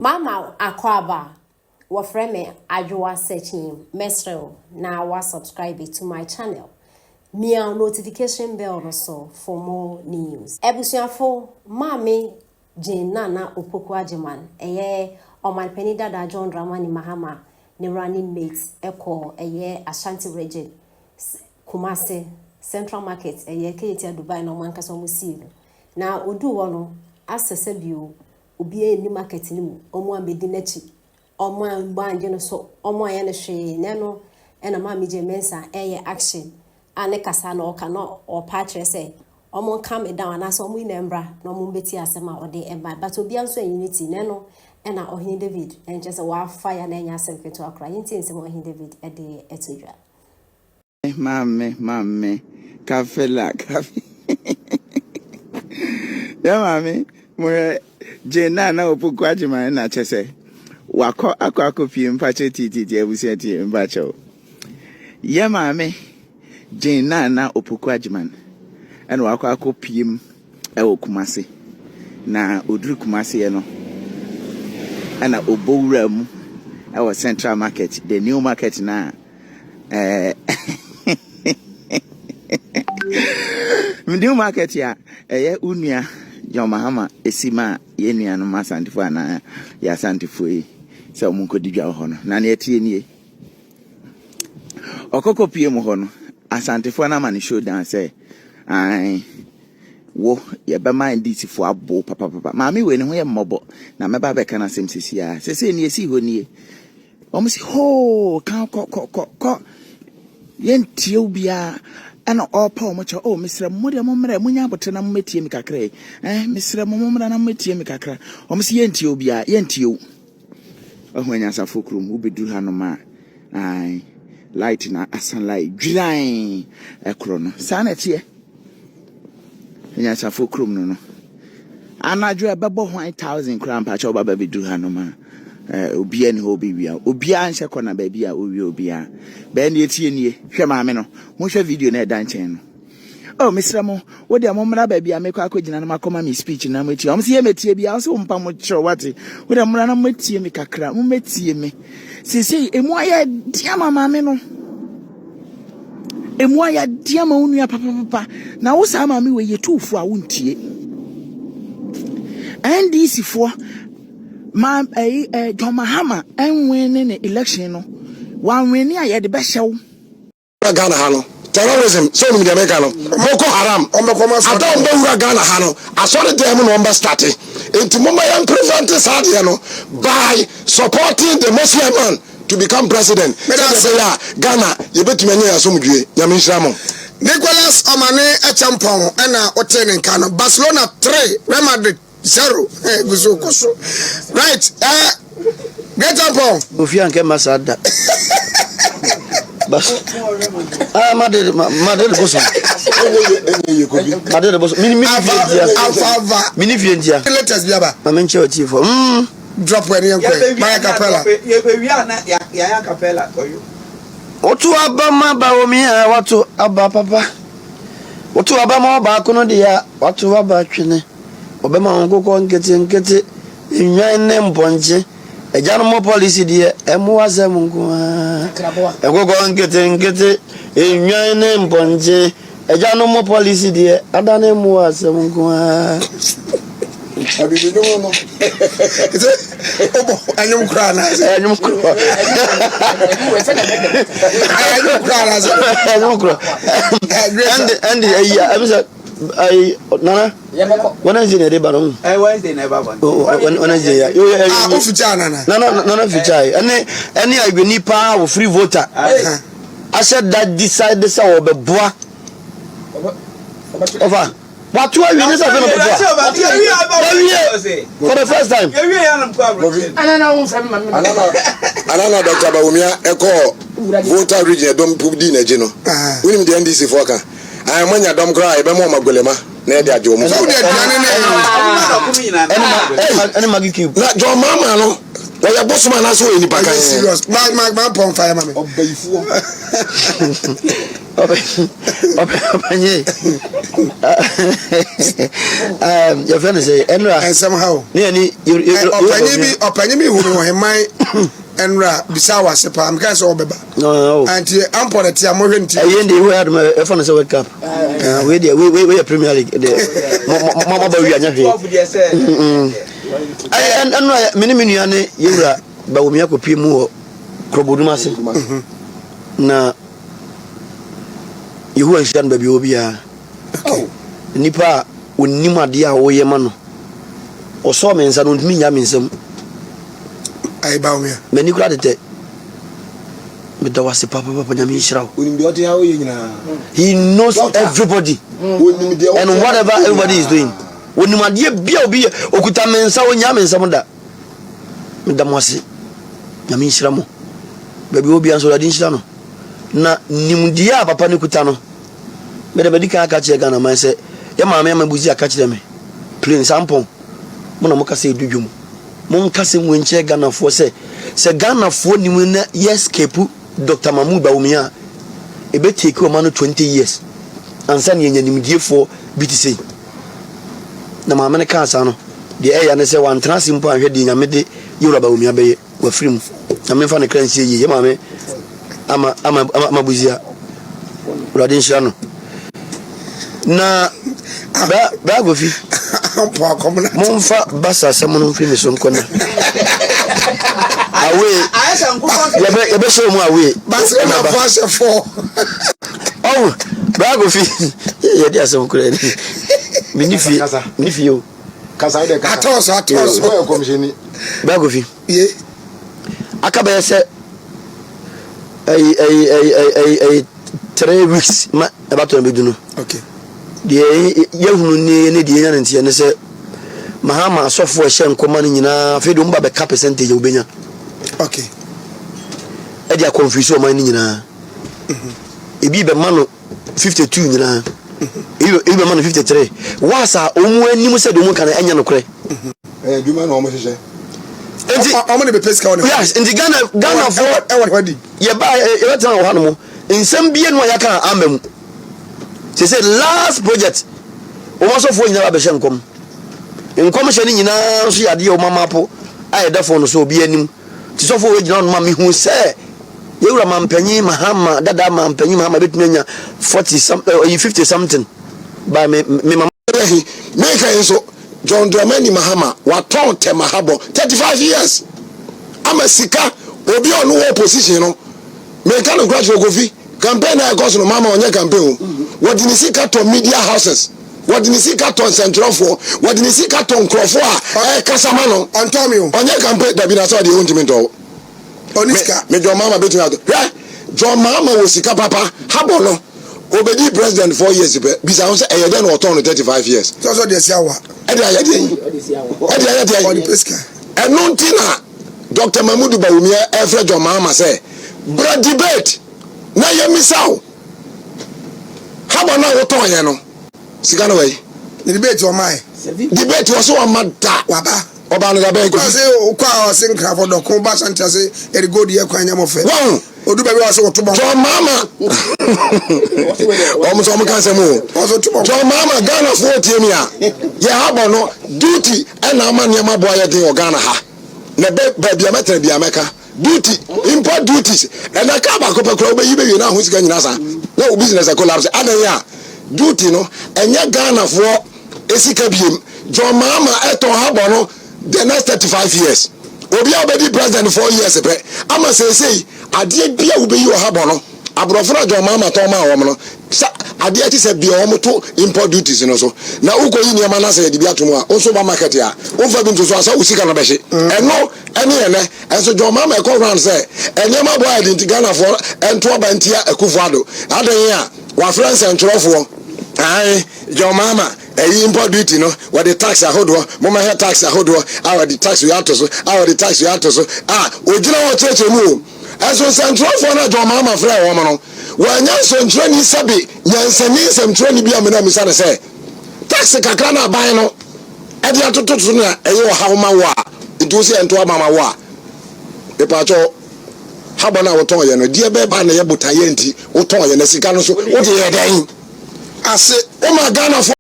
Mama Akwaba, wa frame Abrewa searching mesrel na wa subscribe to my channel. Mia notification bell also for more news. Ebusuafo mame Jane Nana Opoku Ajeman eye Omanpeni Dada John Dramani Mahama ne running mates eko eye Ashanti region Kumasi Central Market eye Ketia Dubai no man kaso musiro. Na odu wono asese bio obi ni market ni mu omo amedi nachi omo ambanje no so omo aye ne hwe ne no ena ma meje mensa eye action ane kasa na oka no o patre say omo calm down na so omo inembra na omo beti asema ode eba but obi anso unity ne no ena ohin David en just wa fire na nya asem keto akra yinti nsem ohin David e de etodwa mame kafela kafe ya mame mo Jena na Opoku Ajeman na chese wako akopie mpache titi ebusia ti mbacho ya mame Jena na Opoku Ajeman ena wako akopie ewo Kumasi na oduru Kumasi no ena obowura mu ewo Central Market the new market na new market ya unua Mahama esima yenua no masantifo ana ya santifo yi se omunko didwa ho no na ne tie nie okokopie mu ho no asantifo na ma ne show down say ai wo ye be mind disifo abo papa maami we ne ho ye mmobo na meba be kana sem sisi a sese ne esi ho nie omsi ho kan ko yentie obia ana opa omocha misra mmode momra munya abote na mmetie mikakra misra momra na mmetie mikakra omsi yentie obia yentie o ohwanya safokrum ubedu hanoma ai light na asan light dwiran ekro no sana tie nya safokrum no anadwo ebebo 1000 kra mpa cha obaba bedu hanoma obia ni hobi bia obia anhye kona ba bia owie obia ba na etie nie hwe maame no mo hwe video na eda nchen no misra mo wo dia mo mra ba bia mekọ akogina na makoma mi speech na mo tie o mse ye metie bia o se mpa mo kiro wate wo dia mra na mo tie mi kakra mo metie mi sisi emu aya dia maame no emu aya dia ma onua papa na wo sa maame we yetufu a wontie NDC for ma John Mahama enwene ne election no wan weni aye de be hyew Ghana ha no terrorism so no de America no Boko Haram adon be wura Ghana ha no asori dem no mba start enti mama yan prevent sade no by supporting the Muslim man to become president say ya Ghana ye betumi anya asomdwe nyame nhyiramo Nicholas Omane echampon na otene nka no Barcelona 3 Real Madrid 0 guzo right get up on Ofia nke masada bas madrid boso madrid boso mini viendia latest biaba mamenche otifo drop when you my capella ya capella koyo otu abama ba omi a watu aba papa otu abama ba kuno dia watu aba twene obema nkoko nkete nwan ne mbonje ejano mo policy die emu azem nko ekoko nkete nwan ne mbonje ejano mo policy die adane mu azem nko abi no no obo anyum kra na anyum kra and amisa I nana Wednesday ne deba no Wednesday ne baba Wednesday ya yo oficha nana ficha any agweni pa wo free voter I said that decide this our beboa over what you are you say for the first time anana Dr. Bawumia eko voter region dom pubdi na je no unim de NDC foka I manya dom kra e be mo magolema na e de ajo mu so de aduane na any magi cube na John Mama no Why your boss man has any pack? Serious. My pon fire, mammy. Your friend say, and somehow, near me, who my Enra, Bisawa, Sepa, I'm going to Obeba. No, and I'm for the Tiamoran. I ended who had my phone as a wake up. We are Premier League. Mama, we are not here. And many million euro, but we have to pay more. Crobodumasi. Na you and Shan baby obia. Nipa unima dia oye mano. Oso mensa no ntimi nya mensam. Ai ba o me. Mani kura tete. Me da wase papa nyame hira. He knows everybody. And whatever everybody is doing. Onima dia bia obi okuta mensa onya mensam da. Me da mwase. Nyame hira mo. Baby obi anso ladin hira no. Na nimdia papa ne kuta no. Me da bedika aka che Ghana man se ya maame amabuzi aka che me. Plain sample. Mo na mo ka se dudwum. Mo nka se nwenche Ghana fo se Ghana fo nimu na escape Dr. Mamu Bawumia. Ebe take o man 20 years. Ansa ne nya nimdie fo bitise. Na maame ne ka asa no. De eya ne se wan transimpo ahwe di nyame de Yoruba Bawumia be wa film. Na me fa ne kran sie ye maame ama buzia radin shano na ba go fi ampo akomna monfa basa samono fi me so nkona awe ya be show mu awe basa na basa for oh ba go fi ye dia so kure ni ni fi yo kasa de kasa atos Where commission ba go fi ye akaba se ay 3 weeks ma about to be dunu. Okay. The yehunu ni de nya ntie ne se mahama asofo ehye nkoma ni nyina fe do mba be ka percentage obenya. Okay. E dia confuse o man ni nyina. Ebi be mano 52 nyina. Ebi be mano 53. Wasa omu anim se do mu kan enya no kure. Duma na omo hyehyɛ. Enti be pesca on. Yes, in the Ghana for everybody. Ye ba e tan o hanu mo. Nsem bie no ya kan amam. They say last project. O mo so fo nyina ba hye nkom. Nkom hye ni nyina so yade o mama po. Aye da fo no so obi anim. Ti so fo we gyina no ma me hu se yewura mampanyi mahama dada mampanyi mahama betumi nya 40 something 50 something by me mama make so John Dramani Mahama waton te mahabo 35 years. I'm a sika obi on no opposition no. Me kan graduate Kofi campaign na go so mama onye campaign. What did sika to media houses? What did sika to central for? What did sika to Nkrofo a kasama no Antonio onye campaign da bi na so the ultimate o. Oniska me John Mama betumi ado. John Mama wo sika papa habo no. Obedi president 4 years be bisa won say e dey no turn 35 years. So dey sia wa. E dey enuntina Dr. Mamudu Bawumia Efre John Mama say bra debate na yemisaw. Habo na wo ton ye no. Sika no way. The debate o mai. Debate was so amada waba. Oba no ga be ko. Say o kwa o sin krafo do ko ba sante say e go de kwanya mo fe. Wow. Odu ba bi wa so to bon. John Mama. O mo so mo kan se mo. John Mama Ghana for tiemia. Ye habo no duty e na ama niam abo aye den o Ghana ha. Na be bia metra bia meka. Duty import duties e na ka ba ko pa kro be yibe wi na ho sika nyina sa. Na o business e collapse adan ya. Duty no enye Ghana for esika biem. John Mama eto habo no the next 35 years. Obi obedi president 4 years pe. Ama say ade bia wo be yi o habo no. Abrofra John Mama to ma wo no. Ade ati se bia wo to import duties no so. Na ukoyi niam na say de bia to mu a. O so ba market ya. O fa bi nto so asa usika no be hye. Eno ene enso John Mama e ko round say enyama boy identigana for ento ba ntia akufuado. Adan ya wa friends entrofo. Ai John Mama import duty no what the tax ahodo mama here tax ahodo our the tax we ato so our the tax we ato so ogina wo cheche mu enso central for na John Mama frɛ wo mo no wanya central ni sabi nyansani central ni bia me na misa ne sɛ tax kakra na ban no e dia tototo na e wo ha wo ma wo a ntu se ento mama wo a Epacho habana woton ye no die be ba na ye botaye nti woton ye na sika no so wo de ye dan ase o ma Ghana